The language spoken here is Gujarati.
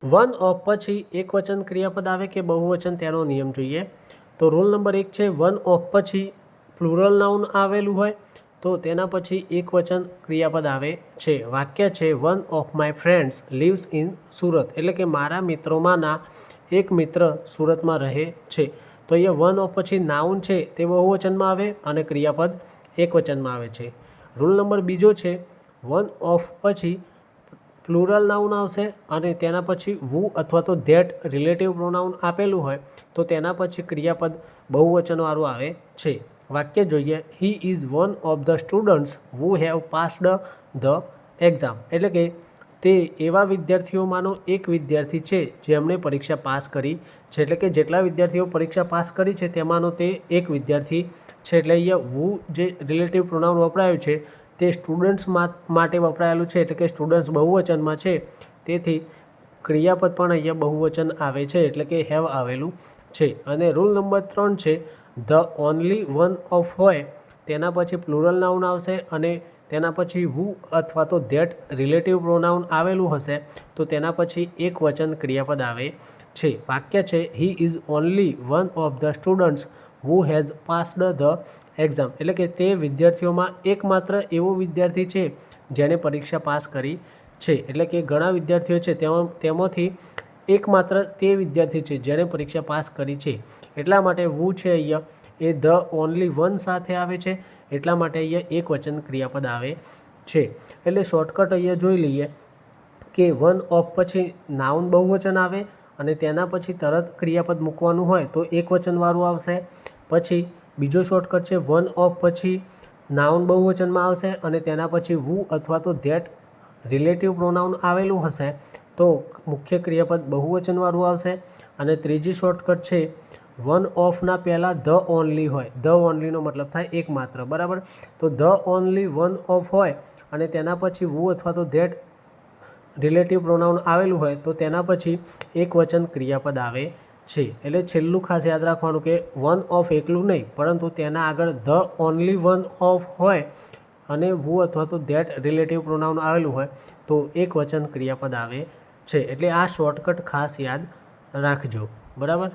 વન ઓફ પછી એકવચન ક્રિયાપદ આવે કે બહુવચન તેનો નિયમ જોઈએ. તો રૂલ નંબર 1 છે વન ઓફ પછી પ્લુરલ નાઉન આવેલું હોય તો તેના પછી એકવચન ક્રિયાપદ આવે છે. વાક્ય છે one of my friends lives in Surat, એટલે કે મારા મિત્રોમાંના એક મિત્ર સુરતમાં રહે છે. તો અહીંયા વન ઓફ પછી નાઉન છે તે બહુવચનમાં આવે અને ક્રિયાપદ એકવચનમાં આવે છે. રૂલ નંબર 2 છે વન ઓફ પછી પ્લુરલ નાઉન આવશે અને તેના પછી વુ અથવા તો ધેટ રિલેટિવ પ્રોનાઉન આપેલું હોય તો તેના પછી ક્રિયાપદ બહુવચનવાળું આવે છે. વાક્ય જોઈએ he is one of the students who have passed the exam, એટલે કે તે એવા વિદ્યાર્થીઓમાંનો એક વિદ્યાર્થી છે જેમણે પરીક્ષા પાસ કરી છે. એટલે કે જેટલા વિદ્યાર્થીઓ પરીક્ષા પાસ કરી છે તેમાંનો તે એક વિદ્યાર્થી છે. એટલે અહીંયા વુ જે રિલેટિવ પ્રોનાઉન વપરાયું છે તે સ્ટુડન્ટ્સ માટે વપરાયેલું છે, એટલે કે સ્ટુડન્ટ્સ બહુવચનમાં છે તેથી ક્રિયાપદ પણ અહીંયા બહુવચન આવે છે, એટલે કે હેવ આવેલું છે. અને રૂલ નંબર 3 છે ધ ઓનલી વન ઓફ હોય તેના પછી પ્લુરલ નાઉન આવશે અને તેના પછી વુ અથવા તો ધેટ રિલેટિવ પ્રોનાઉન આવેલું હશે તો તેના પછી એકવચન ક્રિયાપદ આવે છે. વાક્ય છે he is only one of the students who has passed the exam, એટલે કે તે વિદ્યાર્થીઓમાં એકમાત્ર એવો વિદ્યાર્થી છે જેણે પરીક્ષા પાસ કરી છે. એટલે કે ઘણા વિદ્યાર્થીઓ છે તેમાંથી એકમાત્ર તે વિદ્યાર્થી છે જેણે પરીક્ષા પાસ કરી છે. એટલા માટે વુ છે અહીંયા એ ધ ઓનલી વન સાથે આવે છે, એટલા માટે અહીંયા એકવચન ક્રિયાપદ આવે છે. એટલે શોર્ટકટ અહીંયા જોઈ લઈએ કે વન ઓફ પછી નાઉન બહુવચન આવે અને તેના પછી તરત ક્રિયાપદ મૂકવાનું હોય તો એકવચનવાળું આવશે. પછી બીજો શોર્ટકટ છે વન ઓફ પછી નાઉન બહુવચનમાં આવશે અને તેના પછી વુ અથવા તો ધેટ રિલેટિવ પ્રોનાઉન આવેલું હશે તો મુખ્ય ક્રિયાપદ બહુવચનવાળું આવશે. અને ત્રીજી શોર્ટકટ છે વન ઓફના પહેલાં ધ ઓનલી હોય, ધ ઓનલીનો મતલબ થાય એકમાત્ર, બરાબર. તો ધ ઓનલી વન ઓફ હોય અને તેના પછી વુ અથવા તો ધેટ રિલેટિવ પ્રોનાઉન આવેલું હોય તો તેના પછી એકવચન ક્રિયાપદ આવે છે. એટલે છેલ્લું ખાસ યાદ રાખવાનું કે વન ઓફ એકલું નહીં પરંતુ તેના આગળ ધ ઓનલી વન ઓફ હોય અને વુ અથવા તો ધેટ રિલેટિવ પ્રોનાઉન આવેલું હોય તો એકવચન ક્રિયાપદ આવે છે. એટલે આ શોર્ટકટ ખાસ યાદ રાખજો, બરાબર.